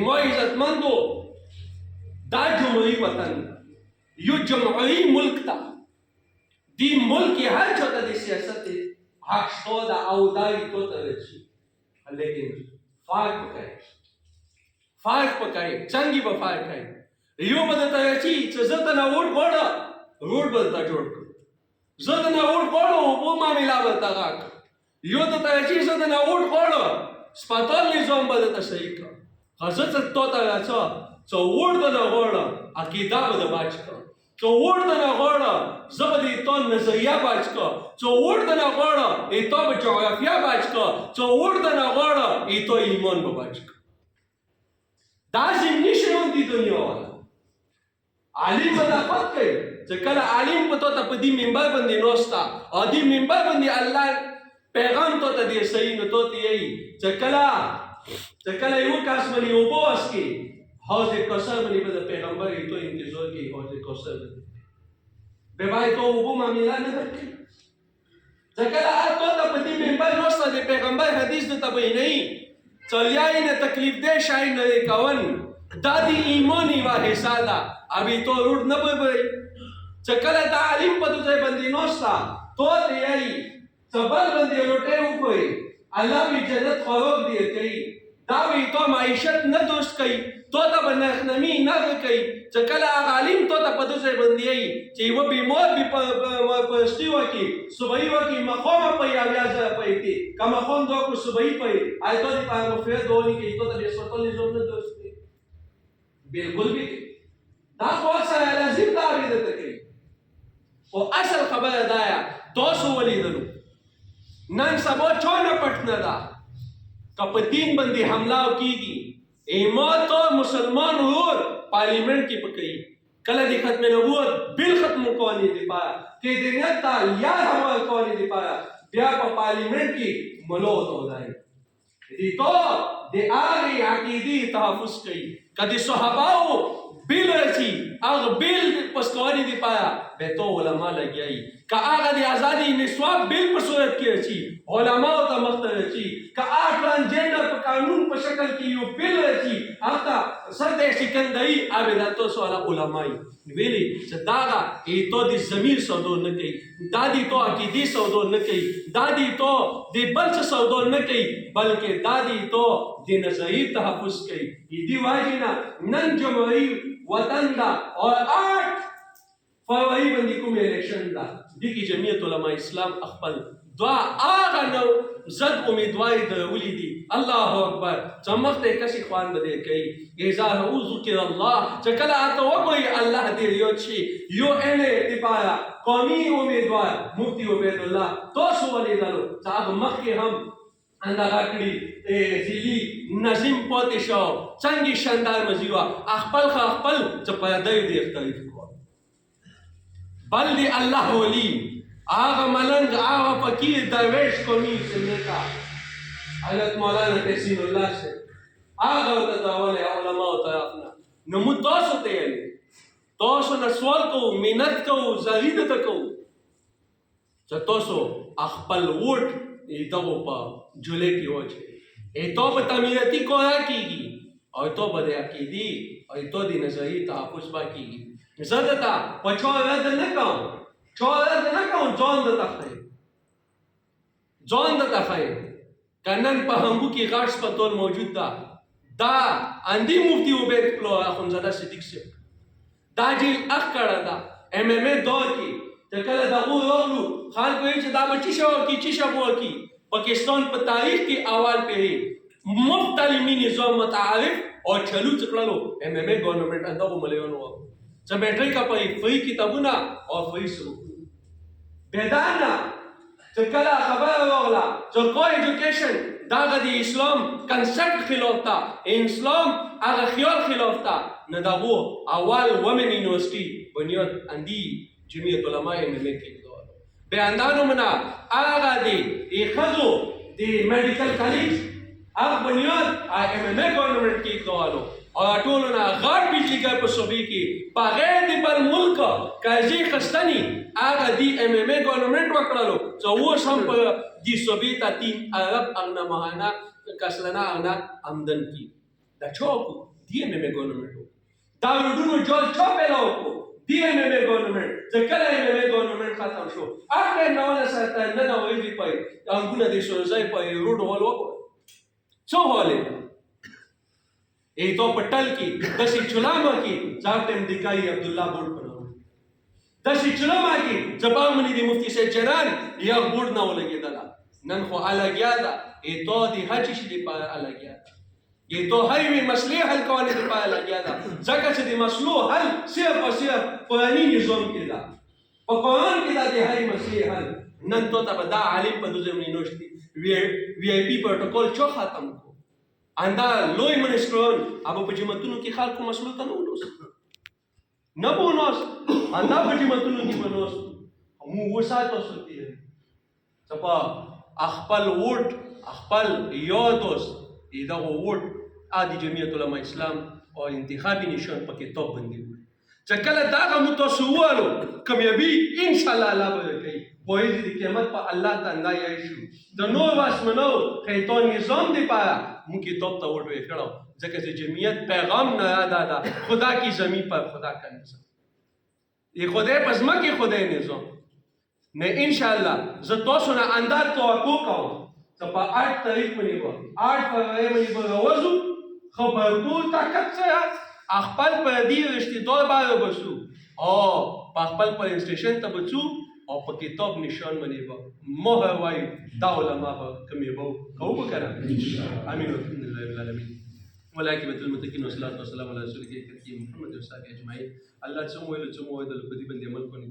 ما عزتمندو دا جمهوری وطن یو جمهوری ملک تا دی ملک هر چاته دی سیاست حق شته ده او دا یې تو ته رسي لیکن فرق پکوي څنګه به فرق کوي یو به درته رسي چې زه ته نه ووټ غواړم روډ به درته جوړ کړم زه ته نه ووټ غواړم اوبو معامله به درته راکړم یو درته رسي زه ته نه ووټ غواړم سپتال نظام به درته صحیح کړم خو زه ته ته راځه چې ووټ ته نه غواړم عقیده به در باج کړم چې ووټ ته نه غواړم زه به د تا نظریه باج کړم چې ووټ ته نه غواړم تا به جغرافیه باج کړم چې ووټ ته نه غواړم تا ایمان به باج کړم دا ضمني شیان دي دنیا والا عالم به دا پت کوي چې کله عالم په تا ته په دې منبر باندې ناسته او دې منبر باندې الله پیغام تا ته دی صحیح نو تو ته یې چې کله یو کس باندې اوبه وڅښي حوض کوثر باندې به د پیغمبر تو انتظار کوي حوض کوثر باندې به باید تو اوبو معامله نه درکړي ځکه تو ته په دې منبر ناسته د پیغمبر حدیث درته بیانوي چلیای نه تکلیف دې شای نه کون دا دی ایمان یوه حصه ده ابھی تو روډ نه بوي چې کله دا عالم په دې باندې ناسته تو ته یې صبر باندې روټه وکوي الله به جنت خراب دی کوي دا وی تو معیشت نه دوست کوي تو ته بنخنمی نه کوي چې کله عالم تو ته په دې باندې ای چې و بیمار به پرستی وکي صبحي وکي مقام په یا ځای پېتی کما خون دو کو صبحي په آی ته په مفید دونی کې ته د سوتل نظام نه دوست کوي بالکل به دا خو سره لازم دا دې ته کوي او اصل خبره دا یا تاسو ولیدلو نن سبا چونه پټنه ده که په دین باندې حمله کیږي ایما تو مسلمان ورور پارلیمنٹ کې پکې کله د ختم نبوت بل ختم کوونی دی پاره کې دنیا ته یا حمل کوونی دی پاره بیا په پارلیمنٹ کې ملو ودای دي تو د هغه عقیدې تحفظ کوي کدي صحاباو بل رچی هغه بل پسکوانی دی پاره به تو علما لګیای که هغه د ازادي نسواب بل په صورت کې رچی علما او ته مختار رچی که هغه ټرانسجنډر په قانون په شکل کې یو بل رچی هغه سر د سکندري اوبه د تاسو علماي ویلي چې داغه ایتو د زمير سودو نه کوي دادی تو عقیدی سودو نه کوي دادی تو د بل څه سودو نه کوي بلکې دادی تو د نظری تحفظ کوي دې واجینا نن جمهوری وطن دا اور 8 فروری باندې کوم الیکشن دا د کی جمعیت علماء اسلام خپل دعا هغه نو زد امیدواری درولی دي الله اکبر چمخته کشي خوان بده کوي اذا ذکر الله چکلا اته وګوي الله دې یو شي یو اله لپاره قومي امیدوار مفتی عبید الله تاسو ولیدلو چې مخکې هم انداغاکړي ځلی نظم پاتې شو څنګه شاندار مزیوا خپل چې پیدا دې اختلاف کو بل دی الله ولی آغا ملنگ آغا فقیر درویش قومی سننے کا حضرت مولانا تحسین اللہ سے آغا تداول علماء طرفنا نمود توسو تیلی توسو نسوال کو منت کو زرید کو چا توسو اخپل ووٹ ایتاو پا جلے کی وچے ایتاو پا تعمیرتی کورا کی گی اور ایتاو پا دے عقیدی اور ایتاو دی نظری تحفظ با کی گی زدتا پچھو رد نہ کہوں جون دتا خیر کنن په همبو کې غاښ پتول موجود دا اندی مفتی عبید پلو اخونزاده صدیق سے دا جیل اخ کړه دا ام ام ای دور کې چې کله دغه راغلو خلکو یې چې دا به چی شو کی پاکستان په تاریخ کې اول پیری مفت تعلیمي نظام متعارف او چلو چکلو ام ام ای گورنمنٹ اندغه مليون و چې بیٹری کا پای فری کتابونه او فری سرو بیدانا چې کله خبره راغله چې کو ایجوکیشن داغه د اسلام کنسپټ خلاف تا اسلام هغه خیال خلاف تا نه دغه اول ومن یونیورسيټي بنیاد اندی جمعیت علماء مملکت به اندانو منا هغه دی خزو دی میډیکل کالج هغه بنیاد ام ام ای گورنمنٹ کې دوالو اور ټولونه غړ بجلی کا په صوبې کې بغیر د بل ملک کاجی خستنی هغه دی ام ام ای گورنمنٹ وکړلو چې و سم په دې صوبې ته 3 ارب اغنا مهانا کسلنا اغنا آمدن کی دا چا وکړو؟ دی ایم ایم ای ګورنمنټ وکړو. دا روډونو جوړ چا پیدا وکړو؟ دی ایم ایم ای ګورنمنټ. چې کله ایم ایم ای ګورنمنټ ختم شو هغه نه ونه ساته نه نه ویلي پای انګونه دې سوځای پای روډ ول وکړو څو هولې ای تو پټل کی دسی چلاما کی ځاټم دکای عبد الله بورډ بناو دسی چلاما کی زبان منی دی مفتی سے جران یا بورډ نه ولګیدل نن خو الګیا دا ای تو دی هچ شي دی پای الګیا یہ تو هیوی مسئلے حل کولے دی پای الګیا دا ځکه چې دی مسلو حل صرف او صرف قرآنی نظام کې دا په قرآن کې دا دی هی مسئلے حل نن تو ته دا عالم په دوزه منی نوشتي وی آی پی پروتوکول چو ختم کو اندا لوی منسټرون ابو په جمعتونو کې خلکو مسلو ته نه ونوس نه بونوس اندا په جمعتونو کې بونوس مو وساتو سنتي صفا خپل ووټ خپل یادوس دا ووټ عادي جمعیت علماء اسلام او انتخابي نشان پکې توپ باندې وي چې کله دا متوسوالو کامیابی ان شاء الله الله به کوي په دې قیامت په الله تعالی یې شو د نور واسمنو خیتون نظام دی پایا مونږ کې توپ ته وټ وکړو ځکه چې جمعیت پیغام نه ادا ده خدا کی زمین پر خدا کا نظام یہ خدای پس مکه خدای نظام نه ان شاء الله زه تاسو نه انداز توقع کوم چې په 8 تاریخ باندې و 8 فروری باندې به وځو خبرګو طاقت سره خپل په دې رشتہ دار باندې بسو او په خپل پر سټیشن ته بچو او په کتاب نشان باندې و مهر وای دا علماء به کمی وو کو وکړه امين الحمدلله رب العالمین ولکن المتقین والصلاه والسلام علی رسول الله محمد و صحابه اجمعین الله څومره څومره د لپاره باندې عمل کوي